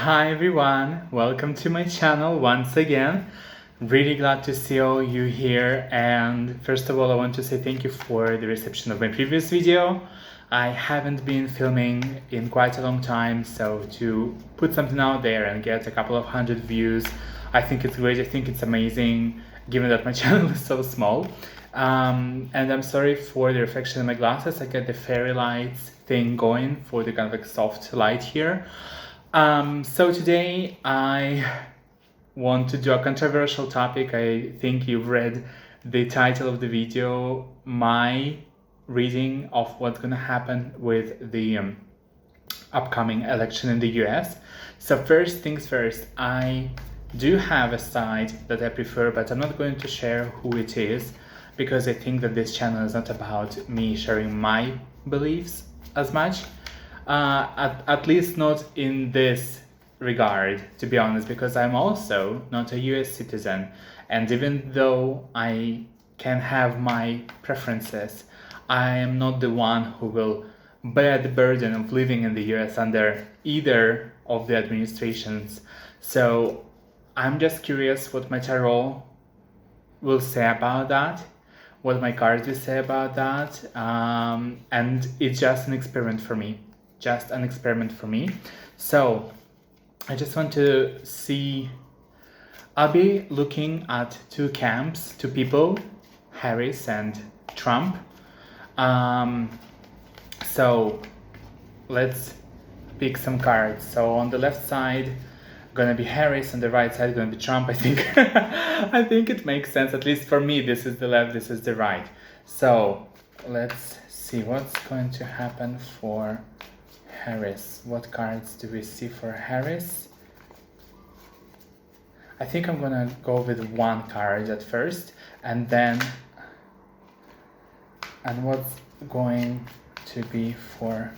Hi everyone, welcome to my channel once again. Really glad to see all you here, and first of all I want to say thank you for the reception of my previous video. I haven't been filming in quite a long time, so to put something out there and get a couple of hundred views, I think it's great, I think it's amazing given that my channel is so small. And I'm sorry for the reflection in my glasses. I got the fairy lights thing going for the kind of like soft light here. So today I want to do a controversial topic. I think you've read the title of the video, my reading of what's gonna happen with the upcoming election in the US. So first things first, I do have a site that I prefer, but I'm not going to share who it is because I think that this channel is not about me sharing my beliefs as much. At least not in this regard, to be honest, because I'm also not a US citizen, and even though I can have my preferences, I am not the one who will bear the burden of living in the US under either of the administrations. So I'm just curious what my tarot will say about that, what my cards will say about that, and it's just an experiment for me. So I just want to see, I'll be looking at two camps, two people, Harris and Trump. So let's pick some cards. So on the left side gonna be Harris, on the right side gonna be Trump. I think I think it makes sense, at least for me. This is the left, this is the right. So let's see what's going to happen for Harris. What cards do we see for Harris? I think I'm gonna go with one card at first, and what's going to be for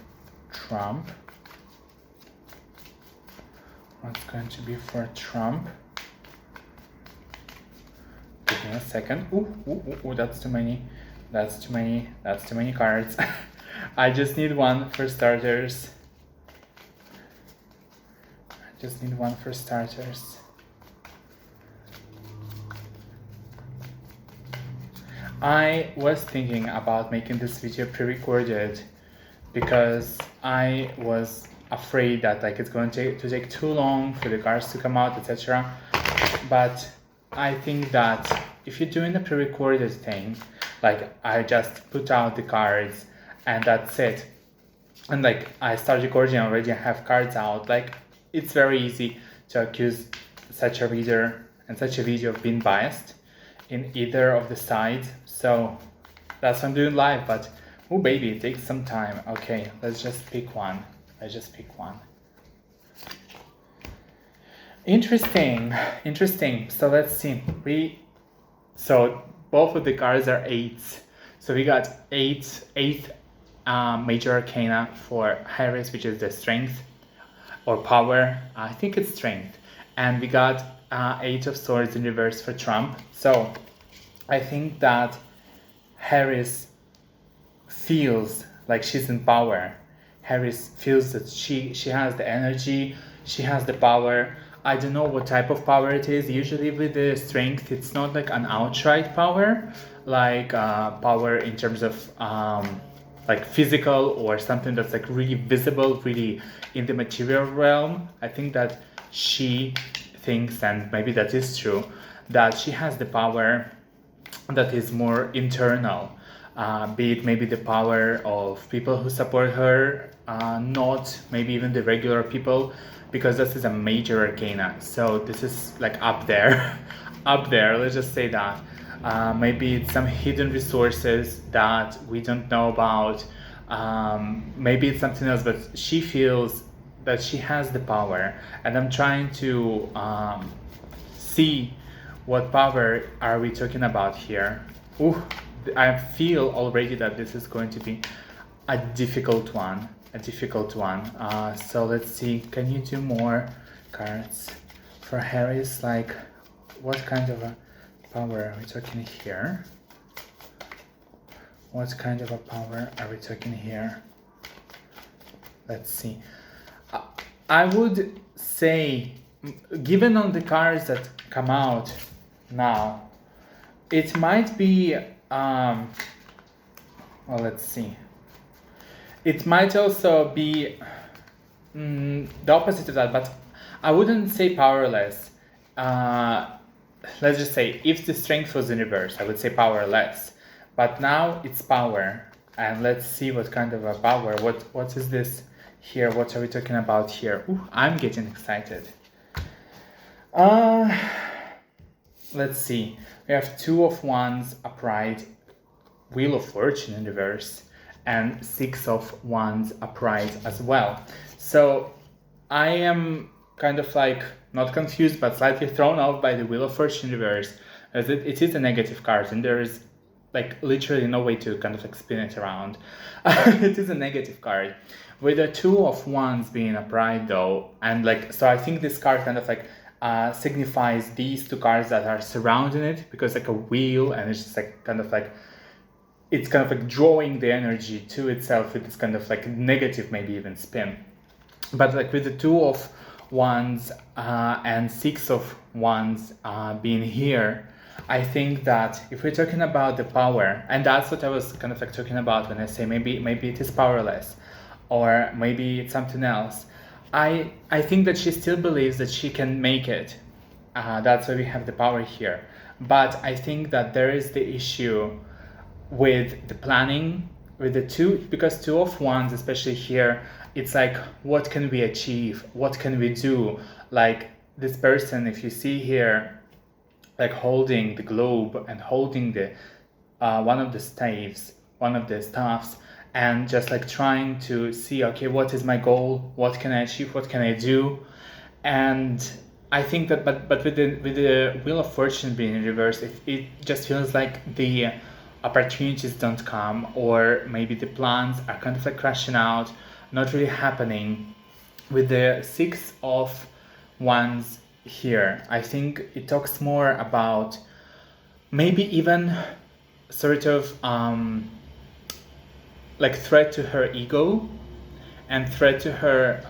Trump? What's going to be for Trump? Give me a second. Ooh, that's too many. That's too many cards. I just need one for starters. I was thinking about making this video pre-recorded because I was afraid that like it's going to take too long for the cards to come out, etc. But I think that if you're doing the pre-recorded thing, like I just put out the cards and that's it, and like I start recording already, I have cards out, like it's very easy to accuse such a reader and such a video of being biased in either of the sides. So that's why I'm doing live, but oh baby, it takes some time. Okay, let's just pick one. Interesting. So let's see. So both of the cards are eights. So we got eighth major arcana for Harris, which is the strength or power. I think it's strength. And we got Eight of Swords in reverse for Trump. So I think that Harris feels like she's in power. Harris feels that she has the energy, she has the power. I don't know what type of power it is. Usually with the strength, it's not like an outright power, like power in terms of like physical or something that's like really visible, really in the material realm. I think that she thinks, and maybe that is true, that she has the power that is more internal, be it maybe the power of people who support her, not maybe even the regular people, because this is a major arcana, so this is like up there let's just say that. Maybe it's some hidden resources that we don't know about, maybe it's something else, but she feels that she has the power, and I'm trying to see what power are we talking about here. Ooh, I feel already that this is going to be a difficult one. So let's see, can you do more cards for Harris? Like, what kind of a power are we talking here? What kind of a power are we talking here? Let's see. I would say, given on the cards that come out now, it might be, well, let's see. It might also be the opposite of that, but I wouldn't say powerless. Let's just say, if the strength was in reverse, I would say powerless. But now it's power. And let's see what kind of a power, what is this here? What are we talking about here? Ooh, I'm getting excited. Let's see. We have Two of Wands upright, Wheel of Fortune in reverse, and Six of Wands upright as well. So I am kind of like not confused, but slightly thrown off by the Wheel of Fortune in reverse, as it is a negative card, and there is like literally no way to kind of like spin it around. It is a negative card. With the Two of Wands being upright though, and like, so I think this card kind of like signifies these two cards that are surrounding it, because like a wheel, and it's just like kind of like, it's kind of like drawing the energy to itself with this kind of like negative, maybe even spin. But like with the Two of Wands and Six of Wands being here, I think that if we're talking about the power, and that's what I was kind of like talking about when I say maybe it is powerless, or maybe it's something else. I think that she still believes that she can make it. That's why we have the power here. But I think that there is the issue with the planning, with the two, because Two of Wands, especially here, it's like, what can we achieve? What can we do? Like this person, if you see here, like holding the globe and holding the one of the staffs, and just like trying to see, okay, what is my goal? What can I achieve? What can I do? And I think that, but with the Wheel of Fortune being in reverse, it just feels like the opportunities don't come, or maybe the plans are kind of like crashing out, not really happening. With the Six of Wands here, I think it talks more about maybe even sort of like threat to her ego, and threat to her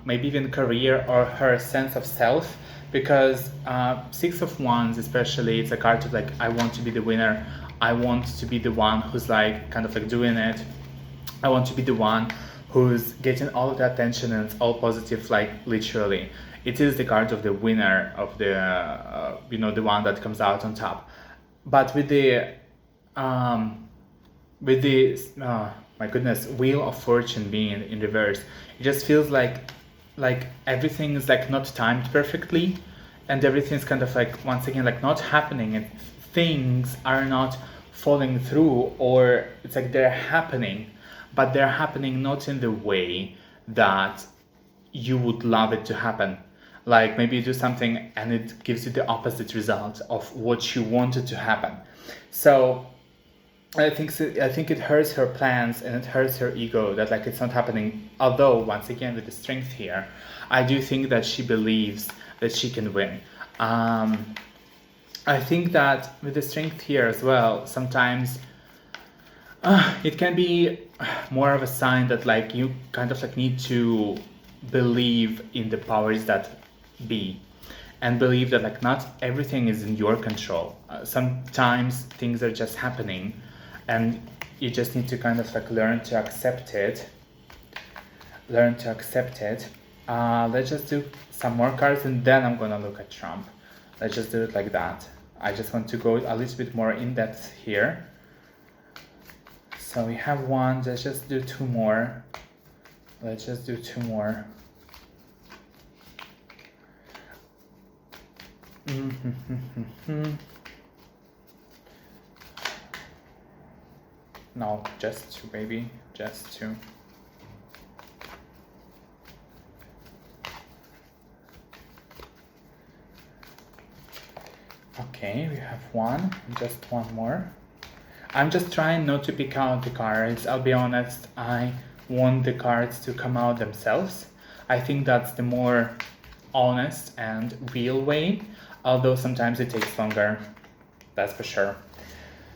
maybe even career or her sense of self, because Six of Wands especially, it's a card of like, I want to be the winner, I want to be the one who's like kind of like doing it, I want to be the one who's getting all of the attention, and it's all positive, like literally. It is the card of the winner, of the the one that comes out on top. But with the my goodness, Wheel of Fortune being in reverse, it just feels like everything is like not timed perfectly, and everything's kind of like, once again, like not happening, and things are not falling through, or it's like they're happening, but they're happening not in the way that you would love it to happen. Like maybe you do something and it gives you the opposite result of what you wanted to happen. So I think it hurts her plans, and it hurts her ego that like it's not happening. Although once again, with the strength here, I do think that she believes that she can win. I think that with the strength here as well, sometimes it can be more of a sign that like you kind of like need to believe in the powers that be, and believe that like not everything is in your control. Sometimes things are just happening, and you just need to kind of like learn to accept it. Let's just do some more cards, and then I'm gonna look at Trump. Let's just do it like that. I just want to go a little bit more in depth here. So we have one. Let's just do two more. No, just two, baby. Just two. Okay, we have one. Just one more. I'm just trying not to pick out the cards. I'll be honest, I want the cards to come out themselves. I think that's the more honest and real way, although sometimes it takes longer, that's for sure.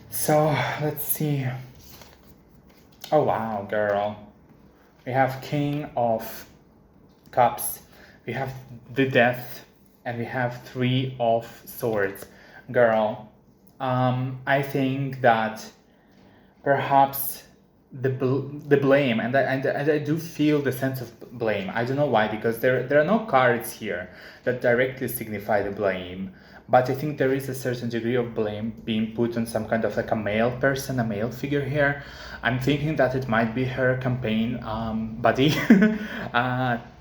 So let's see. Oh wow, girl. We have King of Cups we have the Death, and we have Three of Swords. Girl, I think that perhaps the blame, and I do feel the sense of blame. I don't know why, because there are no cards here that directly signify the blame, but I think there is a certain degree of blame being put on some kind of like a male person, a male figure here. I'm thinking that it might be her campaign buddy,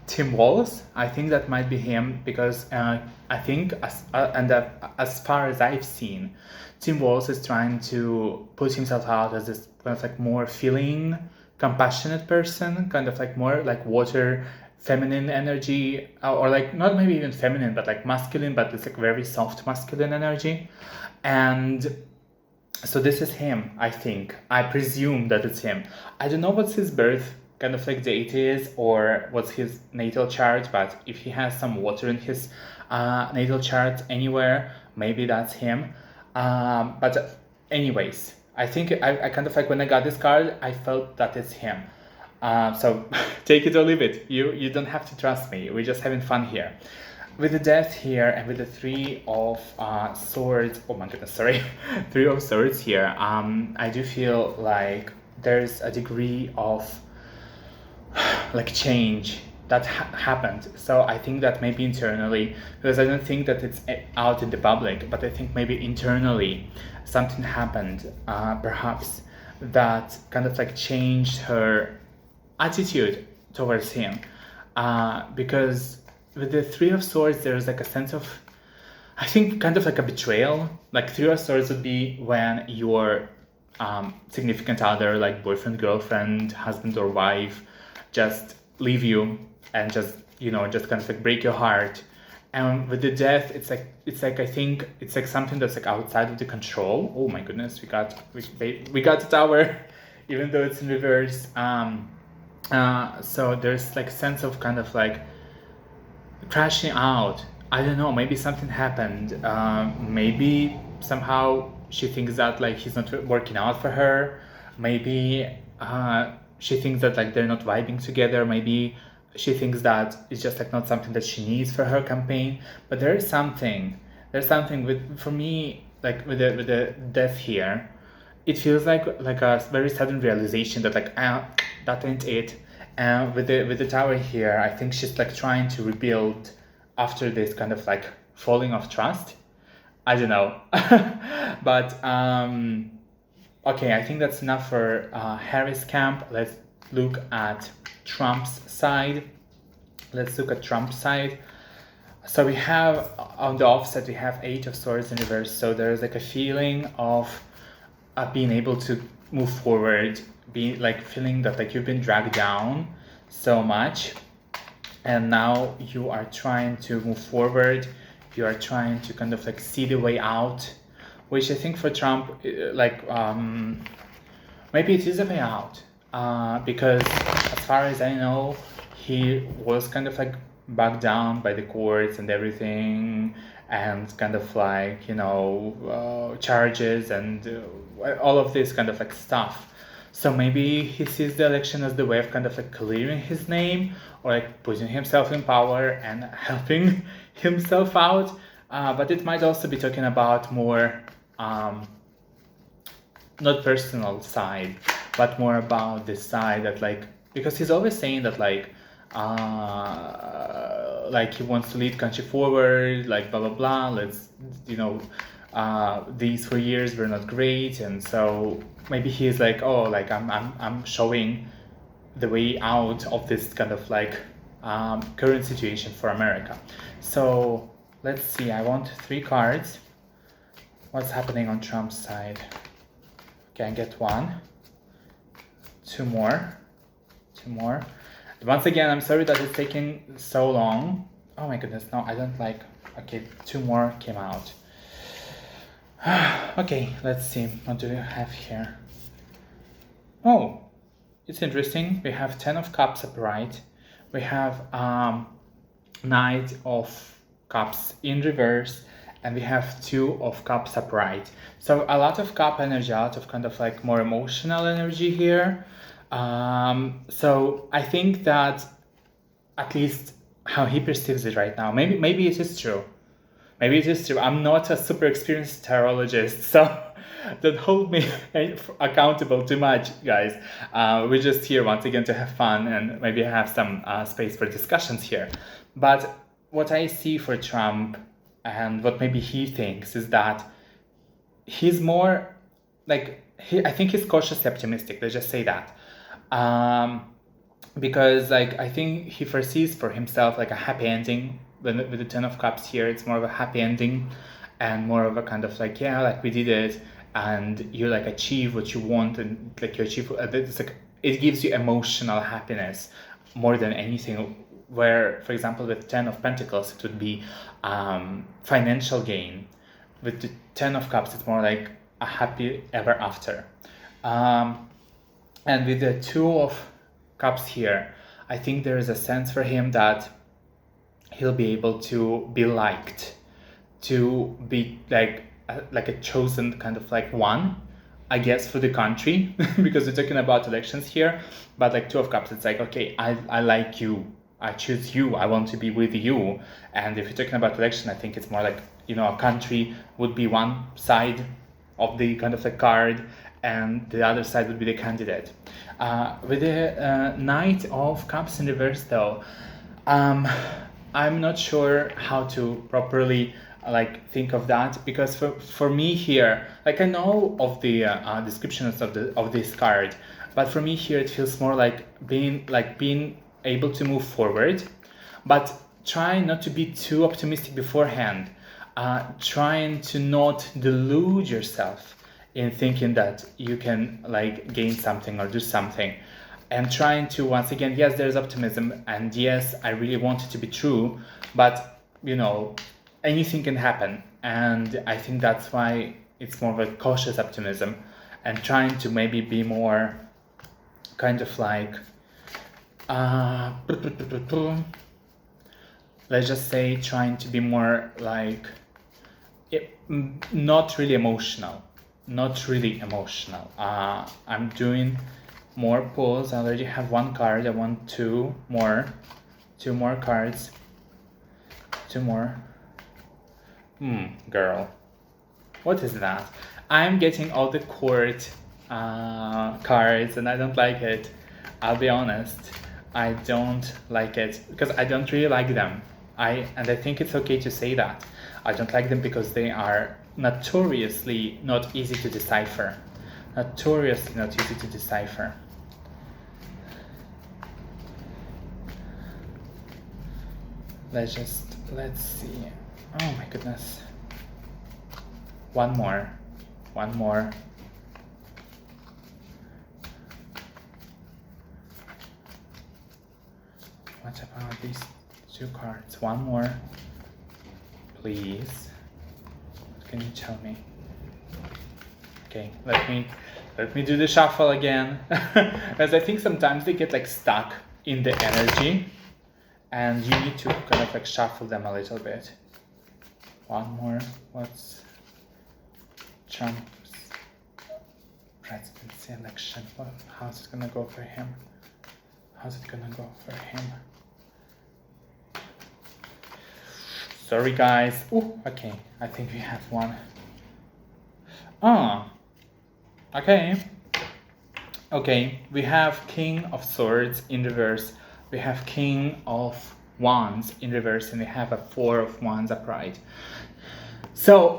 Tim Walls. I think that might be him, because I think as far as I've seen, Tim Walls is trying to put himself out as this kind of like more feeling, compassionate person, kind of like more like water, feminine energy, or like not maybe even feminine, but like masculine, but it's like very soft masculine energy. And so this is him, I think. I presume that it's him. I don't know what's his birth kind of like date is, or what's his natal chart, but if he has some water in his natal chart anywhere, maybe that's him. But anyways, I think I kind of like, when I got this card, I felt that it's him. So take it or leave it. You don't have to trust me. We're just having fun here. With the Death here and with the Three of Swords, oh my goodness, sorry, Three of Swords here, I do feel like there's a degree of like change that happened. So I think that maybe internally, because I don't think that it's out in the public, but I think maybe internally something happened, perhaps, that kind of like changed her attitude towards him, because with the Three of Swords there's like a sense of, I think, kind of like a betrayal. Like Three of Swords would be when your significant other, like boyfriend, girlfriend, husband or wife, just leave you and just, you know, just kind of like break your heart. And with the Death, it's like I think it's like something that's like outside of the control. Oh my goodness, we got the Tower, even though it's in reverse. So there's like a sense of kind of like crashing out. I don't know, maybe something happened. Maybe somehow she thinks that like he's not working out for her. Maybe she thinks that like they're not vibing together. Maybe she thinks that it's just like not something that she needs for her campaign. But there's something with, for me, like with the Death here, it feels like a very sudden realization that like that ain't it. And with the Tower here, I think she's like trying to rebuild after this kind of like falling of trust. I don't know. But okay, I think that's enough for Harry's camp. Let's look at Trump's side. So we have, on the offset, we have Eight of Swords in reverse. So there's like a feeling of being able to move forward, being like feeling that like you've been dragged down so much, and now you are trying to move forward. You are trying to kind of like see the way out, which I think for Trump, like maybe it is a way out, because as far as I know, he was kind of like backed down by the courts and everything, and kind of like, you know, charges and all of this kind of like stuff. So maybe he sees the election as the way of kind of like clearing his name, or like putting himself in power and helping himself out. But it might also be talking about more, not personal side, but more about this side that like, because he's always saying that like he wants to lead country forward, like blah blah blah. Let's, you know, these 4 years were not great, and so maybe he's like, oh, like I'm showing the way out of this kind of like current situation for America. So let's see. I want 3 cards. What's happening on Trump's side? Okay, I get 1. 2 more. Once again, I'm sorry that it's taking so long. Oh my goodness, no, I don't like. Okay, 2 more came out. Okay, let's see. What do we have here? Oh, it's interesting. We have 10 of Cups upright. We have Knight of Cups in reverse, and we have 2 of Cups upright. So a lot of cup energy, a lot of kind of like more emotional energy here. So I think that at least how he perceives it right now. Maybe it is true. Maybe it is true. I'm not a super experienced tarologist, so don't hold me accountable too much, guys. We're just here once again to have fun and maybe have some space for discussions here. But what I see for Trump and what maybe he thinks is that he's more like, I think he's cautiously optimistic. Let's just say that. Because like I think he foresees for himself like a happy ending with the Ten of Cups here. It's more of a happy ending and more of a kind of like, yeah, like we did it and you like achieve what you want and like you achieve, it's like it gives you emotional happiness more than anything. Where, for example, with Ten of Pentacles, it would be financial gain. With the Ten of Cups, it's more like a happy ever after. And with the Two of Cups here, I think there is a sense for him that he'll be able to be liked, to be like a chosen kind of like one, I guess, for the country, because we're talking about elections here. But like Two of Cups, it's like, okay, I like you, I choose you, I want to be with you. And if you're talking about election, I think it's more like, you know, a country would be one side of the kind of like card and the other side would be the candidate. With the Knight of Cups in reverse though, I'm not sure how to properly like think of that, because for me here, like I know of the descriptions of this card, but for me here it feels more like being able to move forward, but trying not to be too optimistic beforehand, trying to not delude yourself in thinking that you can like gain something or do something, and trying to, once again, yes, there's optimism, and yes, I really want it to be true, but you know, anything can happen. And I think that's why it's more of a cautious optimism and trying to maybe be more kind of like let's just say trying to be more like not really emotional. I'm doing more pulls. I already have one card. I want two more cards. Two more. Girl, what is that? I'm getting all the court cards and I don't like it. I'll be honest, I don't like it because I don't really like them. I think it's okay to say that. I don't like them because they are notoriously not easy to decipher. Let's see. Oh my goodness. One more. What about these two cards? One more, please. What can you tell me? Okay, let me do the shuffle again. Because I think sometimes they get like stuck in the energy and you need to kind of like shuffle them a little bit. One more. What's Trump's presidency election? How's it gonna go for him? Sorry guys. Ooh, okay, I think we have one. Okay, we have King of Swords in reverse. We have King of Wands in reverse, and we have a Four of Wands upright. So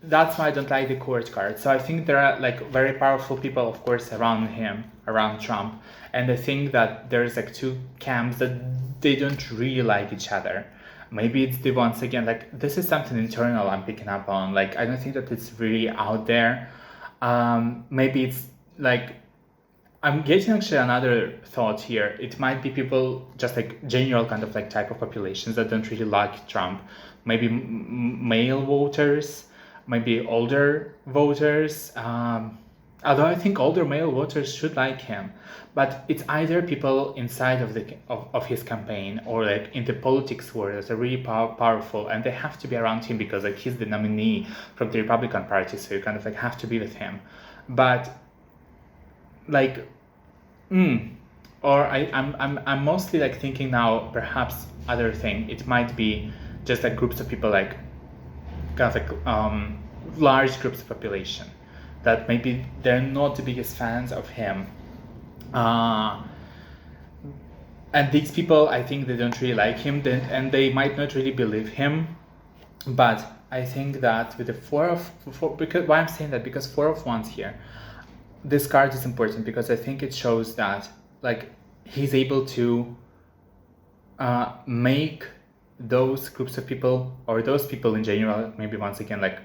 that's why I don't like the court card. So I think there are like very powerful people, of course, around Trump, and I think that there's like two camps that they don't really like each other. Maybe it's the, once again, like this is something internal I'm picking up on. Like I don't think that it's really out there. Maybe it's like I'm getting actually another thought here. It might be people just like general kind of like type of populations that don't really like Trump. Maybe male voters, maybe older voters. Although I think older male voters should like him, but it's either people inside of his campaign or like in the politics world that are really powerful, and they have to be around him because like he's the nominee from the Republican Party, so you kind of like have to be with him. But like, or I'm mostly like thinking now perhaps other thing. It might be just like groups of people, like kind of like large groups of population that maybe they're not the biggest fans of him. And these people, I think they don't really like him, and they might not really believe him. But I think that with the because why I'm saying that, because Four of Wands here, this card is important because I think it shows that like he's able to make those groups of people, or those people in general, maybe once again like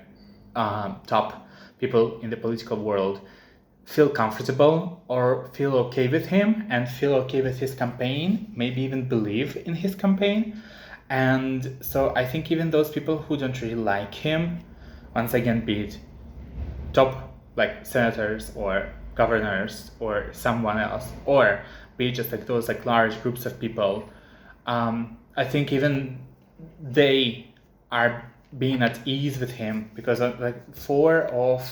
top people in the political world, feel comfortable or feel okay with him and feel okay with his campaign, maybe even believe in his campaign. And so I think even those people who don't really like him, once again, be it top like senators or governors or someone else, or be it just like those like large groups of people, I think even they are being at ease with him, because like Four of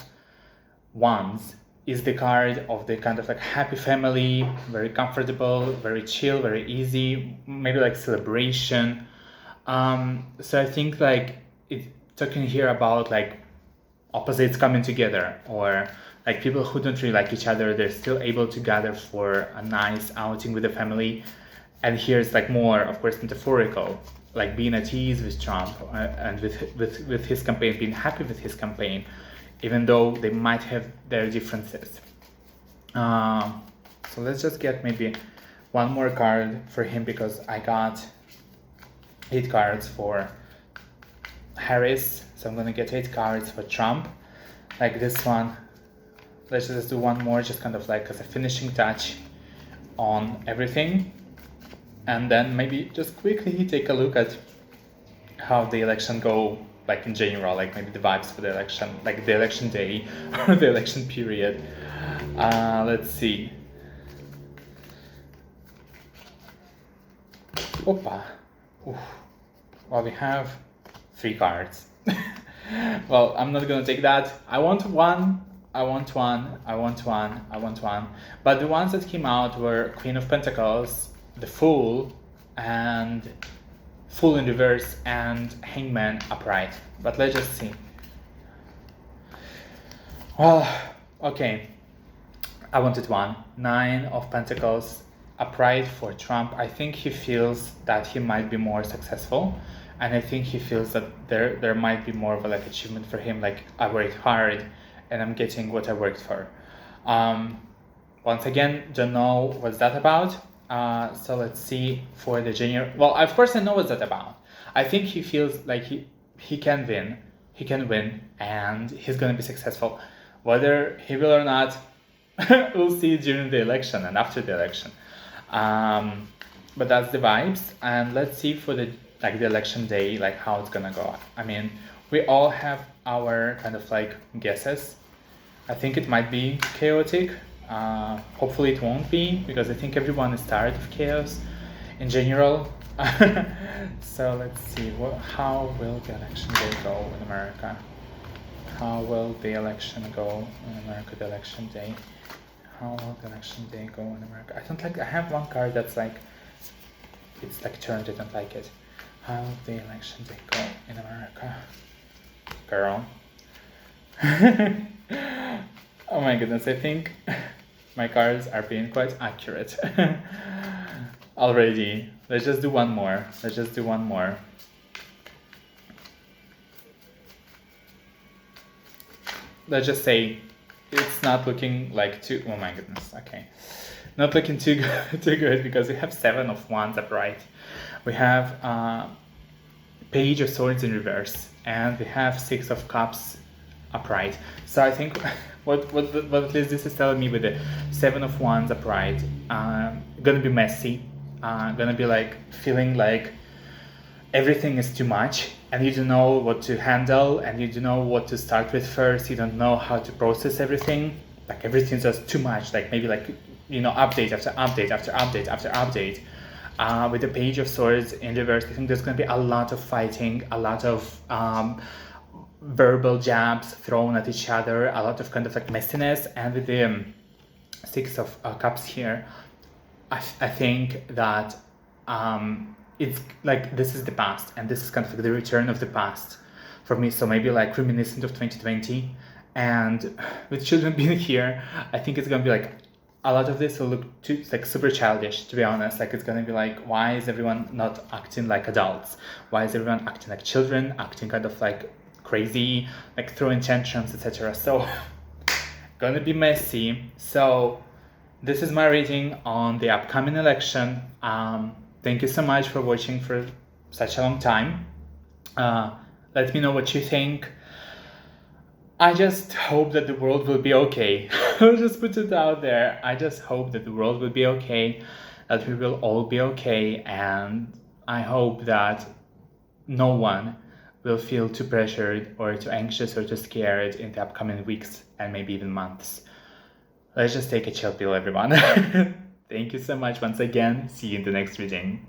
Wands is the card of the kind of like happy family, very comfortable, very chill, very easy, maybe like celebration. So I think like it's talking here about like opposites coming together, or like people who don't really like each other, they're still able to gather for a nice outing with the family. And here's like more, of course, metaphorical, like being at ease with Trump and with his campaign, being happy with his campaign, even though they might have their differences. So let's just get maybe one more card for him, because I got 8 cards for Harris, so I'm gonna get 8 cards for Trump, like this one. Let's just do one more, just kind of like as a finishing touch on everything, and then maybe just quickly take a look at how the election go, like in general, like maybe the vibes for the election, like the election day or the election period. Let's see. Opa. Oof. Well, we have 3 cards. Well, I'm not gonna take that. I want one. But the ones that came out were Queen of Pentacles, the Fool, and Fool in reverse, and Hangman upright. But let's just see. Well, okay. I wanted one. 9 of Pentacles upright for Trump. I think he feels that he might be more successful, and I think he feels that there might be more of a like achievement for him, like I worked hard and I'm getting what I worked for. Once again, don't know what's that about. So let's see for the January. Well, of course I know what's that about. I think he feels like he can win. He can win, and he's gonna be successful. Whether he will or not, we'll see during the election and after the election. But that's the vibes, and let's see for the election day, like how it's gonna go. I mean, we all have our kind of like guesses. I think it might be chaotic. Hopefully it won't be, because I think everyone is tired of chaos in general. So let's see, how will the election day go in America? How will the election go in America, the election day? How will the election day go in America? I have one card that's like, it's like turned, I don't like it. How will the election day go in America? Girl. Oh my goodness, I think my cards are being quite accurate already. Let's just do one more. Let's just say it's not looking like too, oh my goodness, okay. Not looking too good, because we have 7 of Wands upright. We have Page of Swords in reverse, and we have 6 of Cups upright. So I think what at least this is telling me with the 7 of Wands upright, gonna be messy, gonna be like feeling like everything is too much, and you don't know what to handle, and you don't know what to start with first. You don't know how to process everything. Like everything's just too much. Like maybe like, you know, update after update after update after update. With the Page of Swords in reverse, I think there's going to be a lot of fighting, a lot of verbal jabs thrown at each other, a lot of kind of like messiness. And with the 6 of Cups here, I think that it's like this is the past, and this is kind of like the return of the past for me. So maybe like reminiscent of 2020, and with children being here, I think it's gonna be like a lot of this will look too like super childish, to be honest. Like it's gonna be like, why is everyone not acting like adults? Why is everyone acting like children? Acting kind of like crazy, like throwing tantrums, etc. So gonna be messy. So this is my reading on the upcoming election. Thank you so much for watching for such a long time. Let me know what you think. I just hope that the world will be okay. I'll just put it out there. I just hope that the world will be okay, that we will all be okay, and I hope that no one will feel too pressured or too anxious or too scared in the upcoming weeks and maybe even months. Let's just take a chill pill, everyone. Thank you so much once again. See you in the next reading.